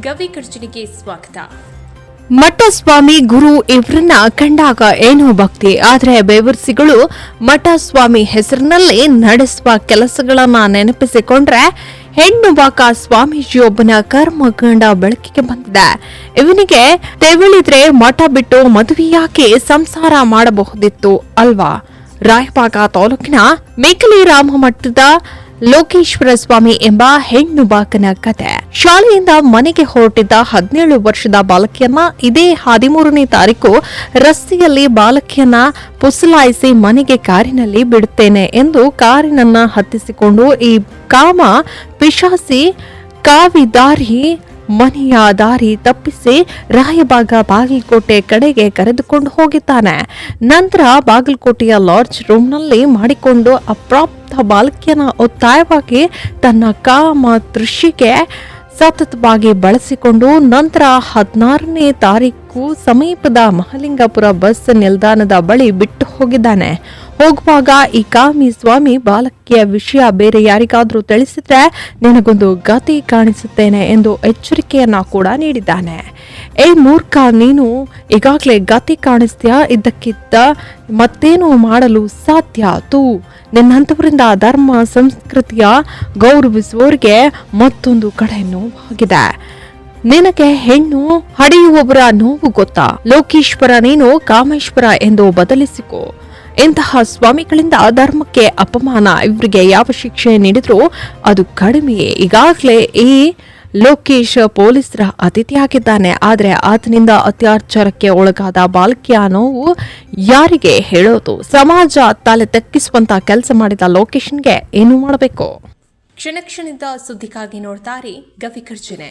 ಗವಿ ಖರ್ಜನಿಗೆ ಸ್ವಾಗತ. ಮಠಸ್ವಾಮಿ ಗುರು ಇವರನ್ನ ಕಂಡಾಗ ಏನೋ ಭಕ್ತಿ, ಆದರೆ ಬೇವರ್ಸಿಗಳು ಮಠಸ್ವಾಮಿ ಹೆಸರಿನಲ್ಲಿ ನಡೆಸುವ ಕೆಲಸಗಳನ್ನ ನೆನಪಿಸಿಕೊಂಡ್ರೆ ಹೆಣ್ಣು ಬಾಕ ಸ್ವಾಮೀಜಿಯೊಬ್ಬನ ಕರ್ಮಕಾಂಡ ಬೆಳಕಿಗೆ ಬಂದಿದೆ. ಇವನಿಗೆ ತೆವಳಿದ್ರೆ ಮಠ ಬಿಟ್ಟು ಮದುವೆಯಾಗಿ ಸಂಸಾರ ಮಾಡಬಹುದಿತ್ತು ಅಲ್ವಾ? ರಾಯಬಾಗ ತಾಲೂಕಿನ ಮೇಕಲಿ ರಾಮ ಮಠದ ಲೋಕೇಶ್ವರ ಸ್ವಾಮಿ ಎಂಬ ಹೆಣ್ಣು ಬಾಕನ ಕತೆ. ಶಾಲೆಯಿಂದ ಮನೆಗೆ ಹೊರಟಿದ್ದ 17 ವರ್ಷದ ಬಾಲಕಿಯನ್ನ ಇದೇ 13ನೇ ತಾರೀಕು ರಸ್ತೆಯಲ್ಲಿ ಬಾಲಕಿಯನ್ನ ಪುಸಲಾಯಿಸಿ ಮನೆಗೆ ಕಾರಿನಲ್ಲಿ ಬಿಡುತ್ತೇನೆ ಎಂದು ಕಾರಿನನ್ನ ಹತ್ತಿಸಿಕೊಂಡು ಈ ಕಾಮ ಪಿಶಾಸಿ ಕಾವಿದಾರಿ ಮನೆಯ ದಾರಿ ತಪ್ಪಿಸಿ ರಾಯಬಾಗ ಬಾಗಲಕೋಟೆ ಕಡೆಗೆ ಕರೆದುಕೊಂಡು ಹೋಗಿದ್ದಾನೆ. ನಂತರ ಬಾಗಲಕೋಟೆಯ ಲಾಡ್ಜ್ ರೂಮ್ನಲ್ಲಿ ಮಾಡಿಕೊಂಡು ಅಪ್ರಾಪ್ತ ಬಾಲಕಿಯನ್ನ ಒತ್ತಾಯವಾಗಿ ತನ್ನ ಕಾಮ ದೃಷ್ಟಿಗೆ ಸತತವಾಗಿ ಬಳಸಿಕೊಂಡು ನಂತರ 16ನೇ ತಾರೀಕು ಸಮೀಪದ ಮಹಲಿಂಗಪುರ ಬಸ್ ನಿಲ್ದಾಣದ ಬಳಿ ಬಿಟ್ಟು ಹೋಗಿದ್ದಾನೆ. ಹೋಗುವಾಗ ಈ ಕಾಮಿ ಸ್ವಾಮಿ ಬಾಲಕಿಯ ವಿಷಯ ಬೇರೆ ಯಾರಿಗಾದ್ರೂ ತಿಳಿಸಿದ್ರೆ ನಿನಗೊಂದು ಗತಿ ಕಾಣಿಸುತ್ತೇನೆ ಎಂದು ಎಚ್ಚರಿಕೆಯನ್ನ ಕೂಡ ನೀಡಿದ್ದಾನೆ. ಏ ಮೂರ್ಖ, ನೀನು ಈಗಾಗಲೇ ಗತಿ ಕಾಣಿಸ್ತೀಯಾ? ಇದ್ದಕ್ಕಿದ್ದ ಮತ್ತೇನು ಮಾಡಲು ಸಾಧ್ಯ? ನಿನ್ನಂಥವರಿಂದ ಧರ್ಮ ಸಂಸ್ಕೃತಿಯ ಗೌರವಿಸುವವರಿಗೆ ಮತ್ತೊಂದು ಕಡೆ ನೋವಾಗಿದೆ. ನಿನಗೆ ಹೆಣ್ಣು ಹಡೆಯುವವರ ನೋವು ಗೊತ್ತಾ? ಲೋಕೇಶ್ವರ ನೀನು ಕಾಮೇಶ್ವರ ಎಂದು ಬದಲಿಸಿಕೋ. ಇಂತಹ ಸ್ವಾಮಿಗಳಿಂದ ಧರ್ಮಕ್ಕೆ ಅಪಮಾನ. ಇವರಿಗೆ ಯಾವ ಶಿಕ್ಷೆ ನೀಡಿದ್ರೂ ಅದು ಕಡಿಮೆಯೇ. ಈಗಾಗಲೇ ಈ ಲೋಕೇಶ್ ಪೊಲೀಸರ ಅತಿಥಿಯಾಗಿದ್ದಾನೆ. ಆದರೆ ಆತನಿಂದ ಅತ್ಯಾಚಾರಕ್ಕೆ ಒಳಗಾದ ಬಾಲಕಿಯ ನೋವು ಯಾರಿಗೆ ಹೇಳೋದು? ಸಮಾಜ ತಲೆ ತಗ್ಗಿಸುವಂತ ಕೆಲಸ ಮಾಡಿದ ಲೋಕೇಶ್ಗೆ ಏನು ಮಾಡಬೇಕು? ಕ್ಷಣ ಕ್ಷಣದ ಸುದ್ದಿಗಾಗಿ ನೋಡ್ತಾರೆ ಗವಿ ಖರ್ಜನೆ.